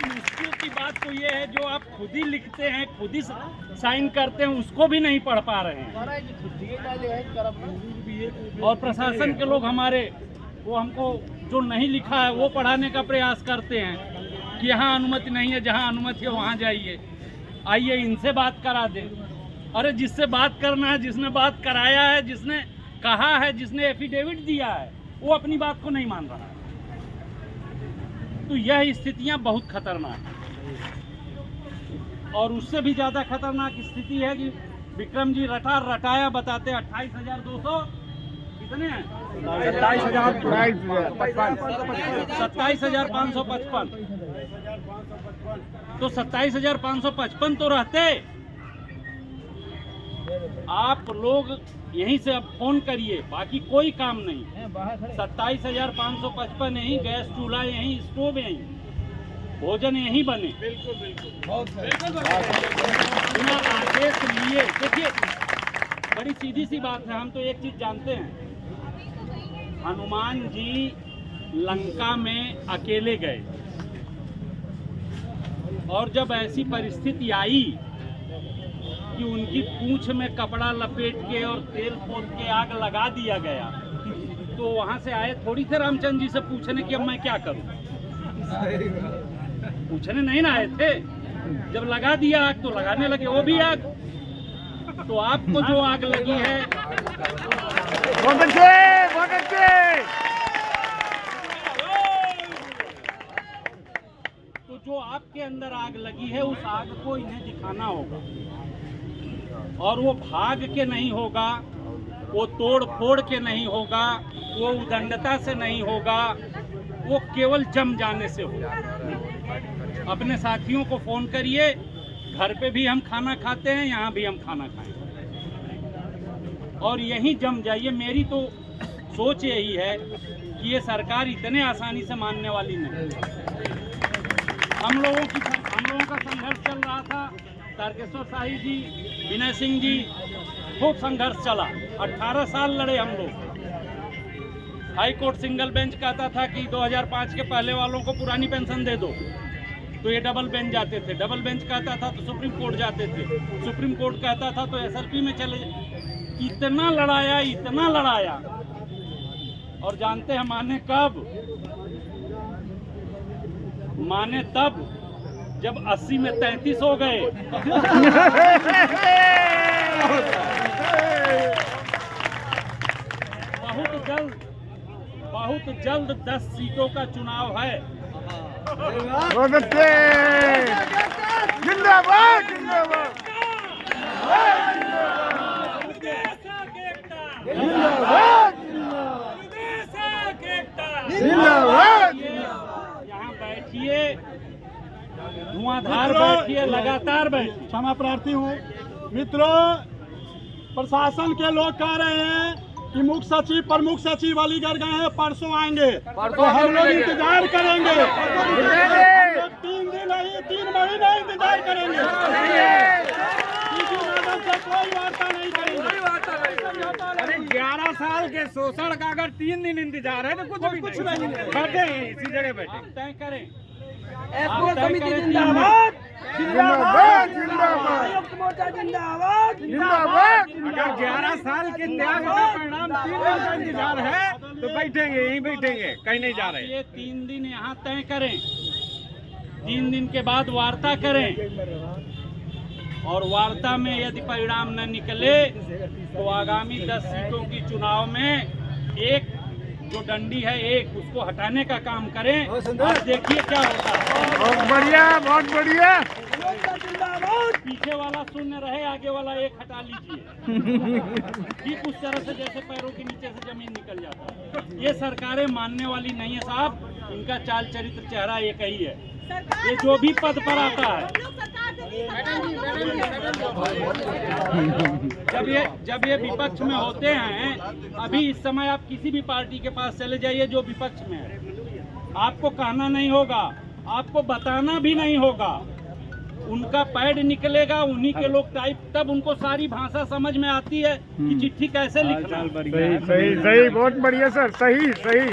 मुश्किल की बात तो ये है, जो आप खुद ही लिखते हैं, खुद ही साइन करते हैं, उसको भी नहीं पढ़ पा रहे हैं। और प्रशासन के लोग हमारे, वो हमको जो नहीं लिखा है वो पढ़ाने का प्रयास करते हैं कि यहाँ अनुमति नहीं है, जहाँ अनुमति है वहाँ जाइए, आइए इनसे बात करा दें। अरे जिससे बात करना है, जिसने बात कराया है, जिसने कहा है, जिसने एफिडेविट दिया है, वो अपनी बात को नहीं मान रहा है। तो यह स्थितियां बहुत खतरनाक है। और उससे भी ज़्यादा खतरनाक स्थिति है कि विक्रम जी रटाया बताते 28,200 कितने हैं, 27,555। तो 27,555 तो रहते। आप लोग यहीं से अब फोन करिए, बाकी कोई काम नहीं। 27,555 यहीं, गैस चूल्हा यहीं, स्टोव यहीं, भोजन यहीं बने। बिना आदेश लिए। देखिए बड़ी सीधी सी बात है, हम तो एक चीज जानते हैं, हनुमान जी लंका में अकेले गए, और जब ऐसी परिस्थिति आई कि उनकी पूंछ में कपड़ा लपेट के और तेल पोत के आग लगा दिया गया, तो वहां से आए थोड़ी थे रामचंद्र जी से पूछने कि अब मैं क्या करूं। पूछने नहीं ना आए थे, जब लगा दिया आग तो लगाने लगे वो भी आग। तो आपको जो आग लगी है, तो जो आपके अंदर आग लगी है, उस आग को इन्हें दिखाना होगा। और वो भाग के नहीं होगा, वो तोड़ फोड़ के नहीं होगा, वो उदंडता से नहीं होगा, वो केवल जम जाने से होगा। अपने साथियों को फोन करिए, घर पे भी हम खाना खाते हैं, यहाँ भी हम खाना खाएंगे, और यहीं जम जाइए। मेरी तो सोच यही है कि ये सरकार इतने आसानी से मानने वाली नहीं। हम लोगों का संघर्ष चल रहा था, तारकेश्वर शाही जी, विनय सिंह जी, खूब संघर्ष चला। 18 साल लड़े हम लोग। हाई कोर्ट सिंगल बेंच कहता था कि 2005 के पहले वालों को पुरानी पेंशन दे दो, तो ये डबल बेंच जाते थे। डबल बेंच कहता था तो सुप्रीम कोर्ट जाते थे। सुप्रीम कोर्ट कहता था तो एसएलपी में चले। इतना लड़ाया, इतना लड़ाया, और जानते हैं माने कब? माने तब जब 80 में 33 हो गए। बहुत जल्द 10 सीटों का चुनाव है। जिंदाबाद जिंदाबाद जिंदाबाद। यहाँ बैठिए, धुआंधार बैठिए, लगातार बैठिए। क्षमा प्रार्थी हूँ मित्रों, प्रशासन के लोग कह रहे हैं कि मुख्य सचिव प्रमुख सचिव अलीगढ़ गए हैं, परसों आएंगे, तो हम लोग इंतजार करेंगे। 3 दिन नहीं, 3 महीने इंतजार करेंगे। मैडम से कोई वार्ता नहीं करेंगे। 11 साल के शोषण का अगर 3 दिन इंतजार है तो कुछ नहीं, बैठे इसी जगह बैठे। तय करें। समिति जिंदाबाद जिंदाबाद जिंदाबाद जिंदाबाद जिंदाबाद। अगर 11 साल के त्याग का परिणाम 3 दिन का इंतजार है तो बैठेंगे, यहीं बैठेंगे, कहीं नहीं जा रहे। ये 3 दिन यहाँ तय करें, 3 दिन के बाद वार्ता करें, और वार्ता में यदि परिणाम न निकले तो आगामी 10 सीटों की चुनाव में एक जो डंडी है, एक उसको हटाने का काम करें। और देखिए क्या होता है। बहुत बढ़िया, बहुत बढ़िया। पीछे वाला शून्य रहे, आगे वाला एक हटा लीजिए। ठीक उस तरह से जैसे पैरों के नीचे से जमीन निकल जाता है। ये सरकारें मानने वाली नहीं है साहब। इनका चाल चरित्र चेहरा एक ही है, ये जो भी पद पर आता है। जब ये विपक्ष में होते हैं, अभी इस समय आप किसी भी पार्टी के पास चले जाइए जो विपक्ष में है, आपको कहना नहीं होगा, आपको बताना भी नहीं होगा, उनका पैड निकलेगा, उन्हीं के लोग टाइप, तब उनको सारी भाषा समझ में आती है कि चिट्ठी कैसे लिखना। सही सही सही, बहुत बढ़िया सर, सही सही।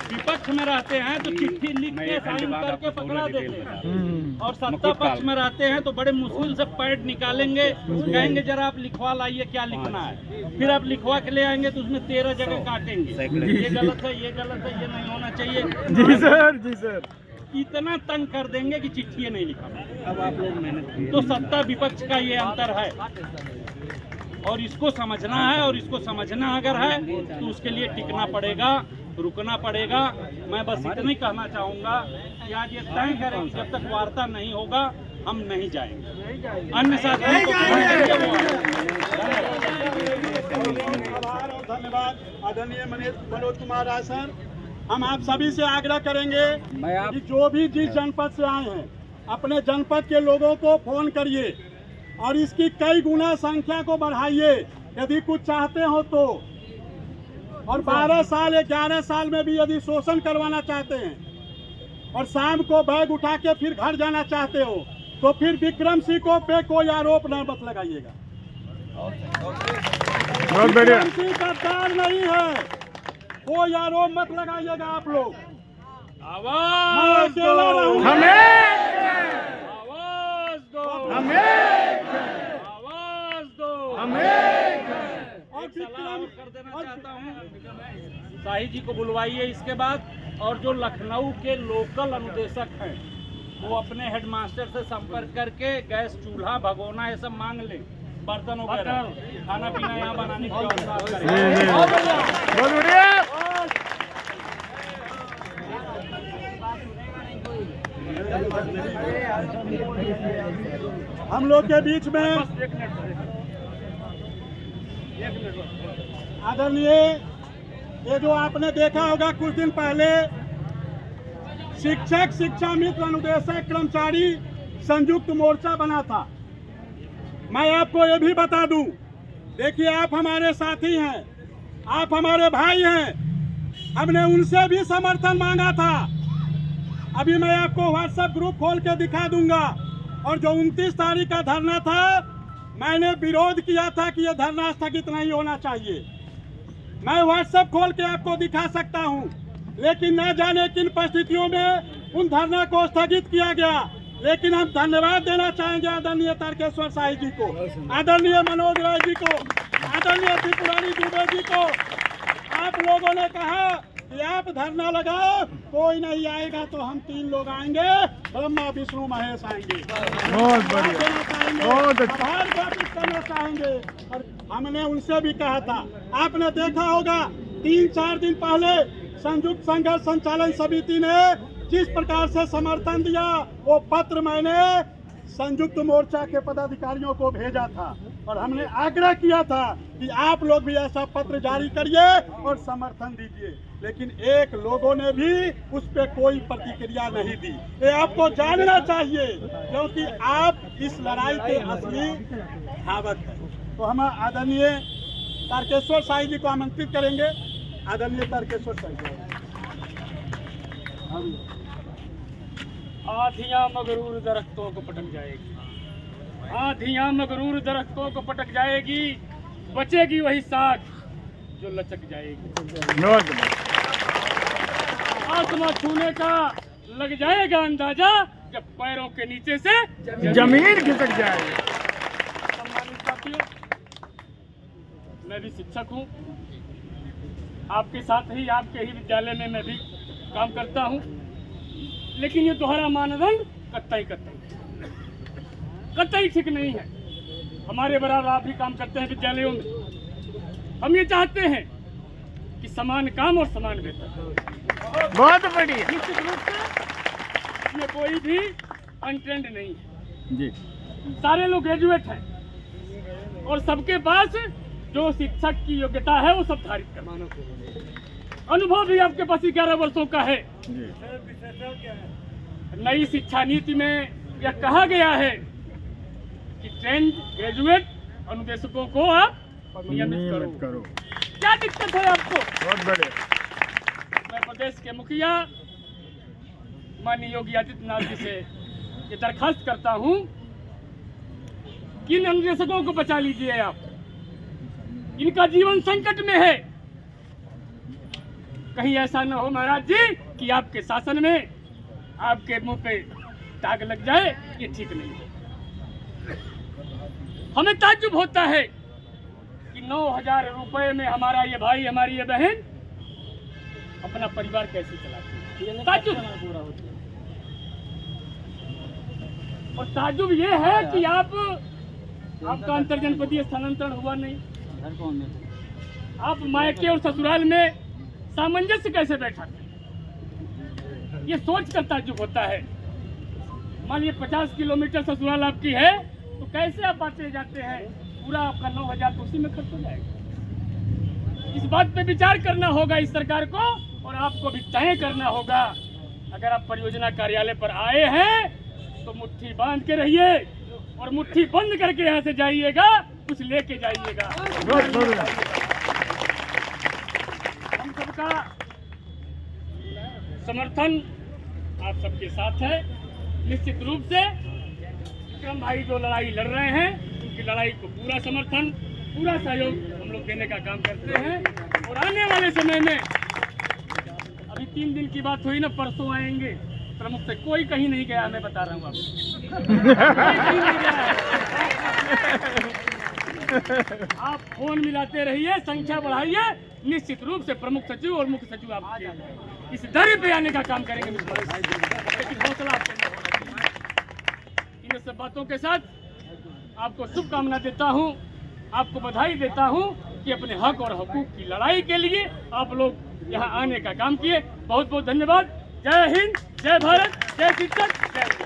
विपक्ष में रहते हैं तो चिट्ठी लिख के साइन करके पकड़ा देते हैं, और सत्ता पक्ष में रहते हैं तो बड़े मुश्किल से पैड निकालेंगे, कहेंगे जरा आप लिखवा लाइए क्या लिखना है, फिर आप लिखवा के ले आएंगे तो उसमें 13 जगह काटेंगे, ये गलत है, ये गलत है, ये नहीं होना चाहिए। जी सर, जी सर। इतना तंग कर देंगे कि चिट्ठी नहीं लिखा। अब आप लोग मेहनत, तो सत्ता विपक्ष का ये अंतर है और इसको समझना है, और इसको समझना अगर है तो उसके लिए टिकना पड़ेगा, रुकना पड़ेगा। मैं बस इतना ही कहना चाहूँगा कि आज ये तय करें कि जब तक वार्ता नहीं होगा हम नहीं जाएंगे, अन्य साथियों को धन्यवाद आदरणीय मनोज कुमार राय सर। हम आप सभी से आग्रह करेंगे कि जो भी जिस जनपद से आए हैं अपने जनपद के लोगों को फोन करिए और इसकी कई गुना संख्या को बढ़ाइए यदि कुछ चाहते हो तो, और 12 साल 11 साल में भी यदि शोषण करवाना चाहते हैं और शाम को बैग उठा के फिर घर जाना चाहते हो तो फिर विक्रम सिंह को पे कोई आरोप न मत लगाइएगा। विक्रम सिंह गद्दार नहीं है, कोई आरोप मत लगाइएगा आप लोग। आवाज दो, आवाज दो, आवाज दो। और कर देना चाहता हूँ, शाही जी को बुलवाइए इसके बाद, और जो लखनऊ के लोकल अनुदेशक हैं वो अपने हेडमास्टर से संपर्क करके गैस चूल्हा भगोना ये सब मांग लें, बर्तन वगैरह, खाना पीना यहाँ बनाने की व्यवस्था करें। हम लोग के बीच में आदरणीय, ये जो आपने देखा होगा कुछ दिन पहले शिक्षक शिक्षा मित्र अनुदेशक कर्मचारी संयुक्त मोर्चा बना था। मैं आपको ये भी बता दूं, देखिए आप हमारे साथी हैं, आप हमारे भाई हैं, हमने उनसे भी समर्थन मांगा था। अभी मैं आपको व्हाट्सएप ग्रुप खोल के दिखा दूंगा, और जो 29 तारीख का धरना था मैंने विरोध किया था कि यह धरना स्थगित नहीं होना चाहिए। मैं व्हाट्सएप खोल के आपको दिखा सकता हूं, लेकिन न जाने किन परिस्थितियों में उन धरना को स्थगित किया गया। लेकिन हम धन्यवाद देना चाहेंगे आदरणीय तारकेश्वर शाही जी को, आदरणीय मनोज राय जी को, आदरणीय त्रिपुरारी दुबे जी को। आप लोगों ने कहा कि आप धरना लगाओ, कोई नहीं आएगा तो हम 3 लोग आएंगे, ब्रह्मा विष्णु महेश आएंगे। बहुत बढ़िया, बहुत अच्छा। आभार वापिस करना चाहेंगे। और हमने उनसे भी कहा था, आपने देखा होगा 3-4 दिन पहले संयुक्त संघर्ष संचालन समिति ने जिस प्रकार से समर्थन दिया, वो पत्र मैंने संयुक्त मोर्चा के पदाधिकारियों को भेजा था, और हमने आग्रह किया था कि आप लोग भी ऐसा पत्र जारी करिए और समर्थन दीजिए। लेकिन एक लोगों ने भी उस पर कोई प्रतिक्रिया नहीं दी। ये आपको जानना चाहिए, क्योंकि आप इस लड़ाई के असली धावक हैं। तो हम आदरणीय तारकेश्वर शाही जी को आमंत्रित करेंगे। आदरणीय तारकेश्वर शाही जी। आधियां मगरूर दरख्तों को पटक जाएगी, आधियां मगरूर दरख्तों को पटक जाएगी, बचेगी वही साख जो लचक जाएगी। आसमां छूने का लग जाएगा अंदाजा जब पैरों के नीचे से जमीन खिसक जाएगी। सम्मानित साथियों, मैं भी शिक्षक हूँ, आपके साथ ही आपके ही विद्यालय में मैं भी काम करता हूँ, लेकिन ये दोहरा मानदंड कतई ठीक नहीं है। हमारे बराबर आप भी काम करते हैं विद्यालयों में। हम ये चाहते हैं कि समान काम और समान वेतन। बहुत बढ़िया। निश्चित रूप से ये कोई भी अनट्रेंड नहीं है जी, सारे लोग ग्रेजुएट हैं और सबके पास जो शिक्षक की योग्यता है वो सब धारित कर। अनुभव भी आपके पास 11 वर्षों का है। नई शिक्षा नीति में यह कहा गया है कि ट्रेंड ग्रेजुएट अनुदेशकों को आप नियमित करो। क्या दिक्कत है आपको? बहुत बढ़िया। मैं प्रदेश के मुखिया माननीय योगी आदित्यनाथ जी से ये दरखास्त करता हूँ कि इन अनुदेशकों को बचा लीजिए आप, इनका जीवन संकट में है। कहीं ऐसा न हो महाराज जी कि आपके शासन में आपके मुंह पे दाग लग जाए, ये ठीक नहीं है। हमें ताज्जुब होता है कि 9,000 रुपए में हमारा ये भाई, हमारी ये बहन अपना परिवार कैसे चलाते हैं। ताज्जुब। और ताज्जुब ये है कि आपका अंतरजनपदीय स्थानांतरण हुआ नहीं, आप मायके और ससुराल में सामंजस्य कैसे बैठा, ये सोच कर ताज्जुब होता है। मान लीजिए 50 किलोमीटर ससुराल आपकी है, तो कैसे आप आते जाते हैं, पूरा आपका 9,000 तो उसी में खर्च हो जाएगा। इस बात पे विचार करना होगा इस सरकार को, और आपको भी तय करना होगा। अगर आप परियोजना कार्यालय पर आए हैं तो मुट्ठी बांध के रहिए, और मुट्ठी बंद करके यहाँ से जाइएगा, कुछ लेके जाइएगा। हम सबका समर्थन आप सबके साथ है। निश्चित रूप से विक्रम भाई जो लड़ाई लड़ रहे हैं, उनकी लड़ाई को पूरा समर्थन, पूरा सहयोग हम लोग देने का काम करते हैं। और आने वाले समय में, अभी 3 दिन की बात हुई ना, परसों आएंगे प्रमुख से, कोई कहीं नहीं गया, मैं बता रहा हूँ आपको, कोई कहीं नहीं गया है। आप फोन मिलाते रहिए, संख्या बढ़ाइए, निश्चित रूप से प्रमुख सचिव और मुख्य सचिव आपके इस दर पे आने का काम करेंगे। लेकिन हौसला आपके अंदर होना चाहिए। इन सब बातों के साथ आपको शुभकामना देता हूँ, आपको बधाई देता हूँ कि अपने हक और हकूक की लड़ाई के लिए आप लोग यहाँ आने का काम किए। बहुत बहुत धन्यवाद। जय हिंद, जय भारत, जय शिक्षक, जय